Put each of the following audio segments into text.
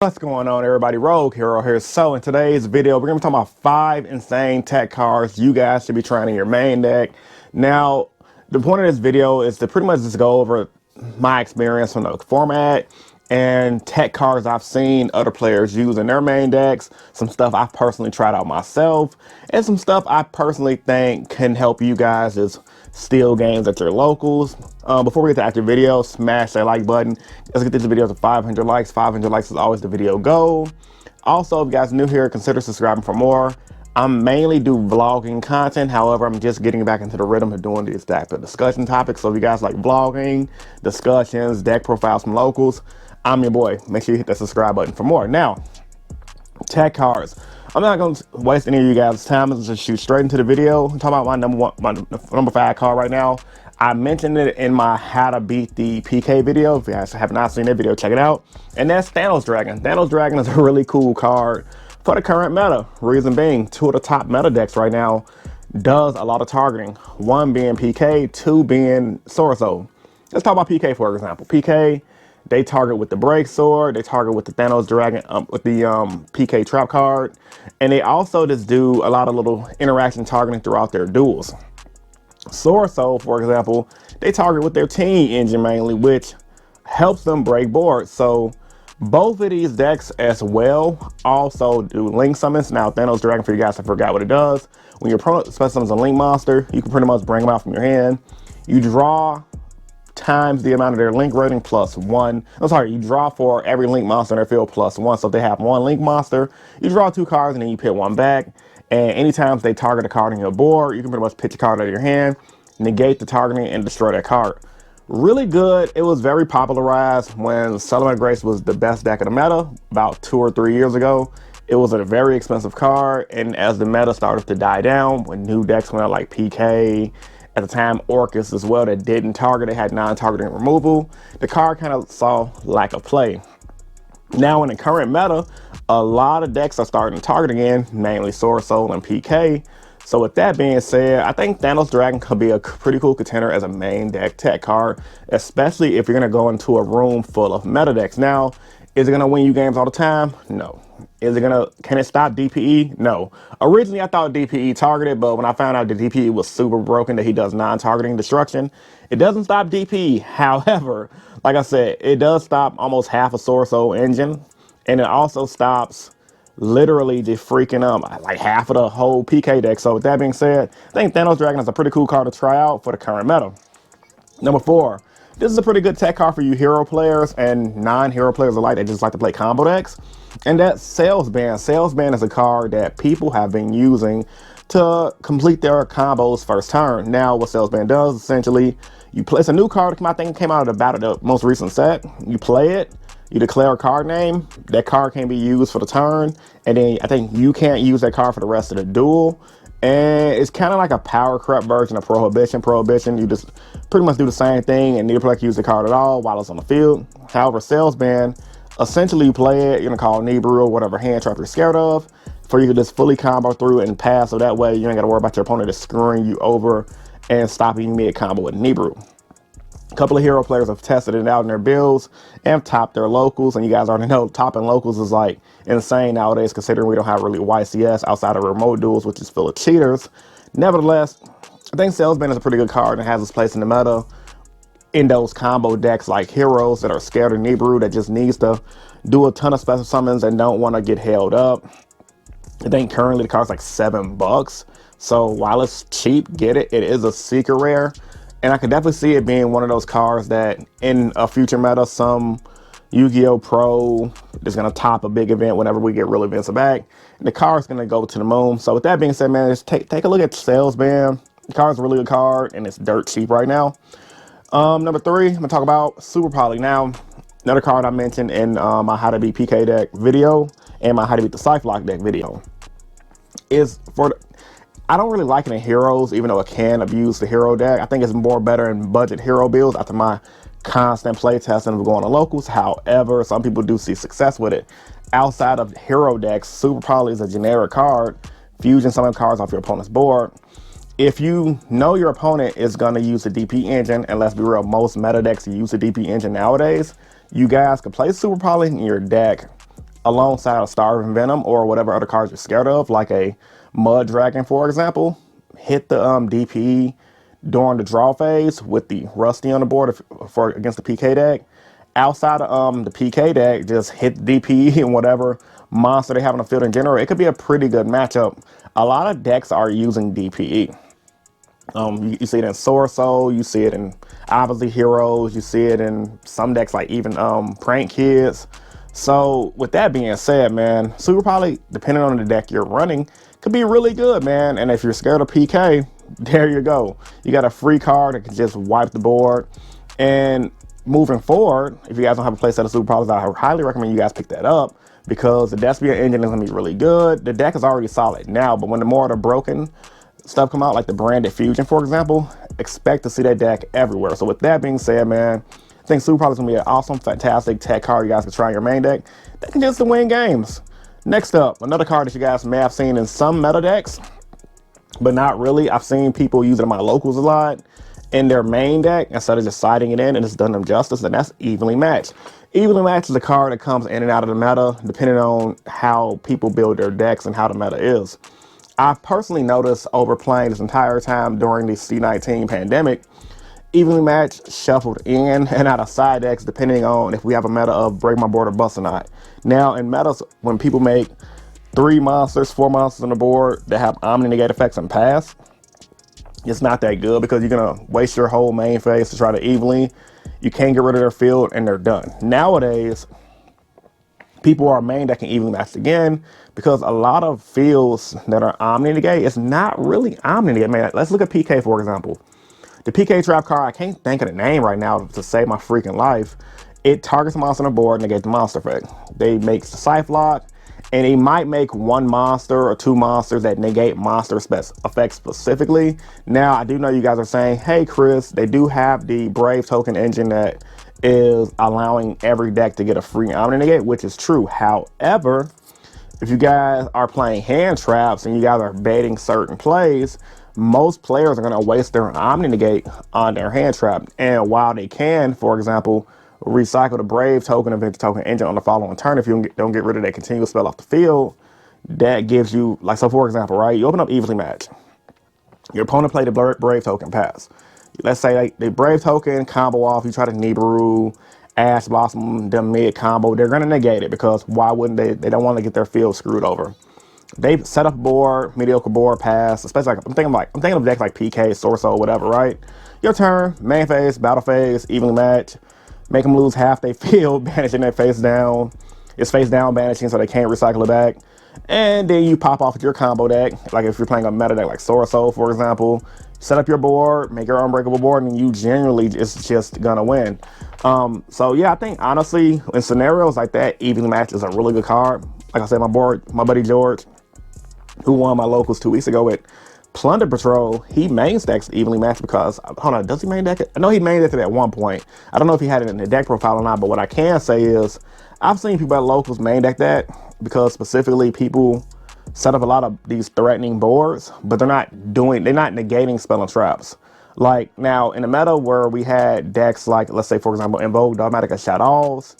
What's going on, everybody? Rogue Hero here. So in today's video, we're going to be talking about 5 insane tech cards you guys should be trying in your main deck. Now, the point of this video is to pretty much just go over my experience from the format and tech cards I've seen other players use in their main decks, some stuff I've personally tried out myself, and some stuff I personally think can help you guys just steal games at your locals. Before we get to the actual video, smash that like button. Let's get this video to 500 likes. 500 likes is always the video goal. Also, if you guys are new here, consider subscribing for more. I mainly do vlogging content. However, I'm just getting back into the rhythm of doing these type of discussion topics. So if you guys like vlogging, discussions, deck profiles from locals, I'm your boy. Make sure you hit that subscribe button for more. Now, tech cards. I'm not going to waste any of you guys' time. Let's just shoot straight into the video. I'm talking about my number 5 card right now. I mentioned it in my how to beat the PK video. If you guys have not seen that video, check it out. And that's Thanos Dragon. Thanos Dragon is a really cool card for the current meta. Reason being, 2 of the top meta decks right now does a lot of targeting. 1 being PK, 2 being Sorcerer. Let's talk about PK, for example. PK, they target with the Break Sword, they target with the Thanos Dragon, with the PK Trap card, and they also just do a lot of little interaction targeting throughout their duels. Sorcerer, for example, they target with their team engine mainly, which helps them break boards. So both of these decks as well also do link summons. Now, Thanos Dragon, for you guys that forgot what it does, when your opponent summons a link monster, you can pretty much bring them out from your hand. You draw times the amount of their link rating plus 1. I'm sorry, you draw for every link monster in their field plus 1. So if they have 1 link monster, you draw 2 cards and then you pit 1 back. And anytime they target a card on your board, you can pretty much pitch a card out of your hand, negate the targeting, and destroy that card. Really good. It was very popularized when Salesman was the best deck of the meta about 2 or 3 years ago. It was a very expensive card, and as the meta started to die down, when new decks went out like PK, at the time Orcus as well, that didn't target, they had non-targeting removal, the card kind of saw lack of play. Now in the current meta, a lot of decks are starting to target again, namely Sword Soul and PK. So with that being said, I think Thanos Dragon could be a pretty cool contender as a main deck tech card, especially if you're going to go into a room full of meta decks. Now, is it going to win you games all the time? No. Can it stop DPE? No. Originally, I thought DPE targeted, but when I found out that DPE was super broken, that he does non-targeting destruction, it doesn't stop DPE. However, like I said, it does stop almost half a Sword Soul engine, and it also stops literally just freaking like half of the whole PK deck. So with that being said, I think Thanos Dragon is a pretty cool card to try out for the current meta. Number 4. This is a pretty good tech card for you hero players and non-hero players alike that just like to play combo decks. And that's Salesman. Salesman is a card that people have been using to complete their combos first turn. Now, what Salesman does, essentially, you play, it's a new card. I think it came out of the most recent set. You play it, you declare a card name, that card can be used for the turn, and then I think you can't use that card for the rest of the duel. And it's kind of like a power creep version of Prohibition. Prohibition, you just pretty much do the same thing and neither player can use the card at all while it's on the field. However, Salesman, essentially you play it, you're gonna call Nibiru or whatever hand trap you're scared of, for you to just fully combo through and pass, so that way you ain't gotta worry about your opponent just screwing you over and stopping mid-combo with Nibiru. A couple of hero players have tested it out in their builds and topped their locals, and you guys already know topping locals is like insane nowadays, considering we don't have really YCS outside of remote duels, which is full of cheaters. Nevertheless, I think Salesman is a pretty good card and has its place in the meta in those combo decks like heroes that are scared of Nibiru, that just needs to do a ton of special summons and don't want to get held up. I think currently the card's like $7, so while it's cheap, get it. It is a secret rare. And I could definitely see it being one of those cards that in a future meta, some Yu-Gi-Oh! Pro is going to top a big event whenever we get real events back. And the card's going to go to the moon. So with that being said, man, just take a look at Salesman. The card's a really good card, and it's dirt cheap right now. Number 3, I'm going to talk about Super Poly. Now, another card I mentioned in my How to Beat PK deck video and my How to Beat the Cyplock deck video is for I don't really like it in heroes, even though it can abuse the hero deck. I think it's more better in budget hero builds after my constant play testing of going to locals. However, some people do see success with it. Outside of hero decks, Super Poly is a generic card, fusing some of the cards off your opponent's board. If you know your opponent is going to use the DP engine, and let's be real, most meta decks use the DP engine nowadays, you guys can play Super Poly in your deck alongside a Starving Venom or whatever other cards you're scared of, like a Mud Dragon, for example. Hit the DP during the draw phase with the Rusty on the board for against the PK deck. Outside of the PK deck, just hit the DP and whatever monster they have on the field in general. It could be a pretty good matchup. A lot of decks are using DPE. You see it in Sorso, you see it in obviously Heroes, you see it in some decks like even Prank Kids. So with that being said, man, Super Poly, depending on the deck you're running, could be really good, man. And if you're scared of PK, there you go. You got a free card that can just wipe the board. And moving forward, if you guys don't have a playset of Super Polys, I highly recommend you guys pick that up because the Despia engine is gonna be really good. The deck is already solid now, but when the more of the broken stuff come out, like the branded Fusion, for example, expect to see that deck everywhere. So with that being said, man, I think Super Poly is gonna be an awesome, fantastic tech card you guys can try in your main deck that can just win games. Next up, another card that you guys may have seen in some meta decks, but not really. I've seen people use it in my locals a lot in their main deck instead of just siding it in, and it's done them justice, and that's Evenly Matched. Evenly Matched is a card that comes in and out of the meta depending on how people build their decks and how the meta is. I've personally noticed over playing this entire time during the C19 pandemic, Evenly Matched shuffled in and out of side decks depending on if we have a meta of break my board or bust or not. Now in metas, when people make 3 monsters, 4 monsters on the board that have Omni Negate effects and pass, it's not that good because you're gonna waste your whole main phase to try to evenly. You can't get rid of their field and they're done. Nowadays, people are main decking Evenly Matched again because a lot of fields that are Omni Negate, it's not really Omni Negate, man. Let's look at PK, for example. The PK trap card, I can't think of the name right now to save my freaking life. It targets a monster on the board and negates the monster effect. They make the Scythe Lock, and it might make 1 monster or 2 monsters that negate monster effects specifically. Now, I do know you guys are saying, hey, Chris, they do have the Brave token engine that is allowing every deck to get a free Omni Negate, which is true. However, if you guys are playing hand traps and you guys are baiting certain plays, most players are going to waste their Omni Negate on their hand trap. And while they can, for example, recycle the Brave token, Adventure token engine on the following turn, if you don't get rid of that continuous spell off the field, that gives you, like, so for example, right, you open up Evenly Matched. Your opponent played the Brave token pass. Let's say like, the Brave token combo off, you try to Nibiru, Ash Blossom, them mid combo, they're going to negate it because why wouldn't they? They don't want to get their field screwed over. They set up a board, mediocre board, pass, especially like, I'm thinking of decks like PK, Sorso, whatever, right? Your turn, main phase, battle phase, Evenly Matched, make them lose half their field, banishing their face down. It's face down banishing so they can't recycle it back. And then you pop off with your combo deck, like if you're playing a meta deck like Sorso, for example, set up your board, make your unbreakable board, and you generally it's just gonna win. So yeah, I think honestly, in scenarios like that, Evenly Matched is a really good card. Like I said, my buddy George, who won my locals 2 weeks ago with Plunder Patrol, he main stacks Evenly Matched because, hold on, does he main deck it? I know he main decked it at one point. I don't know if he had it in the deck profile or not, but what I can say is I've seen people at locals main deck that because specifically people set up a lot of these threatening boards, but they're not negating spell and traps. Like now in the meta where we had decks like, let's say for example, Invoke, Dogmatic, and Shadows,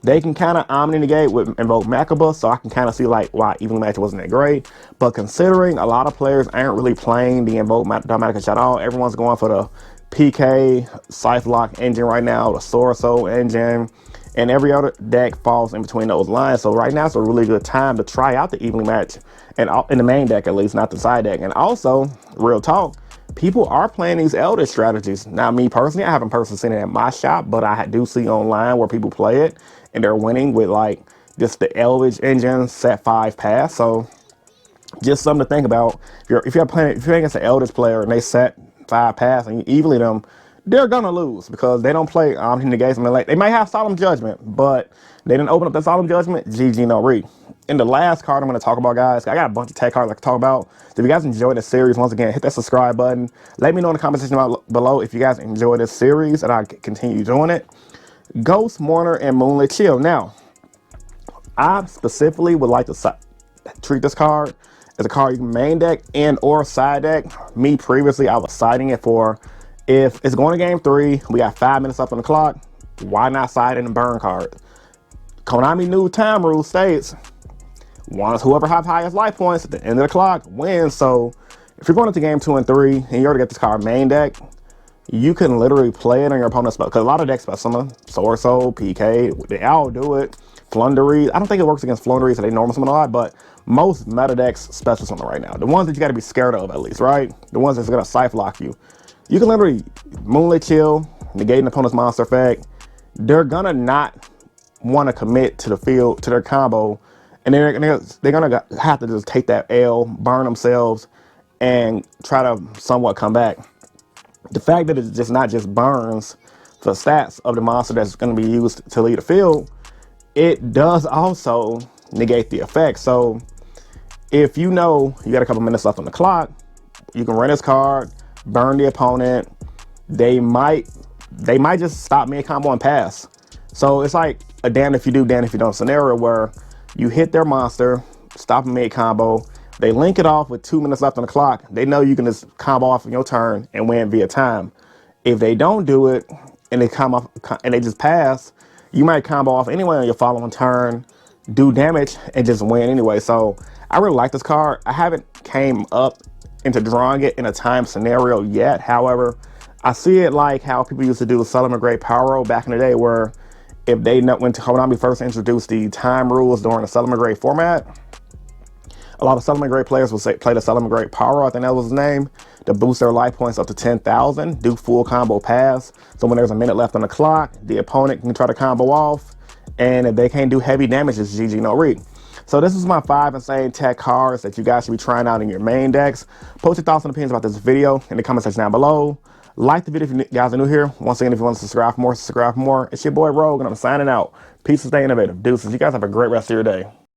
they can kind of Omni Negate with Invoke Makaba, so I can kind of see like why Evenly Matched wasn't that great. But considering a lot of players aren't really playing the Invoke, Dogmatic, and Shadow, everyone's going for the PK Scythe Lock engine right now, the Sorso engine, and every other deck falls in between those lines. So right now it's a really good time to try out the Evenly Matched, and in the main deck at least, not the side deck. And also, real talk, people are playing these Eldritch strategies. Now, me personally, I haven't personally seen it at my shop, but I do see online where people play it and they're winning with like just the Eldritch engine set 5 pass. So just something to think about. If you're playing against an Eldritch player and they set 5 pass and you evenly them, they're gonna lose because they don't play Omni Negate. I mean, like, they might have Solemn Judgment, but they didn't open up that Solemn Judgment. GG no re. In the last card I'm going to talk about, guys, I got a bunch of tech cards I can talk about. So if you guys enjoyed this series, once again, hit that subscribe button. Let me know in the comment section below if you guys enjoy this series and I continue doing it. Ghost, Mourner, and Moonlit Chill. Now, I specifically would like to treat this card as a card you can main deck and or side deck. Me, previously, I was siding it for if it's going to game 3, we got 5 minutes up on the clock, why not side in the burn card? Konami new time rule states, once whoever has highest life points at the end of the clock wins. So if you're going into game 2 and 3 and you already got this card main deck, you can literally play it on your opponent's spell. Because a lot of decks, Specimen, Sword Soul, PK, they all do it. Flunderies, I don't think it works against Flunderies, so they normal summon a lot, but most meta decks special summon right now. The ones that you got to be scared of, at least, right? The ones that's going to Scythe lock you. You can literally Moonlit Chill, negate an opponent's monster effect. They're going to not want to commit to the field, to their combo, and they're gonna have to just take that L, burn themselves, and try to somewhat come back. The fact that it's just not just burns for stats of the monster that's going to be used to lead the field, it does also negate the effect. So if you know you got a couple minutes left on the clock, you can run this card, burn the opponent. They might just stop mid combo and pass. So it's like a damn if you do, damn if you don't scenario where you hit their monster, stop them mid combo, they link it off with 2 minutes left on the clock. They know you can just combo off on your turn and win via time. If they don't do it and they come off and they just pass, you might combo off anyway on your following turn, do damage, and just win anyway. So I really like this card. I haven't came up into drawing it in a time scenario yet. However, I see it like how people used to do the Salesman Great Power back in the day, where if they know when Konami first introduced the time rules during the Salesman Great format, a lot of Salesman Great players will play the Salesman Great Power, I think that was his name, to boost their life points up to 10,000, do full combo pass. So when there's a minute left on the clock, the opponent can try to combo off, and if they can't do heavy damage, it's GG no re. So this is my 5 insane tech cards that you guys should be trying out in your main decks. Post your thoughts and opinions about this video in the comment section down below. Like the video if you guys are new here. Once again, if you want to subscribe for more, subscribe for more. It's your boy Rogue, and I'm signing out. Peace and stay innovative. Deuces. You guys have a great rest of your day.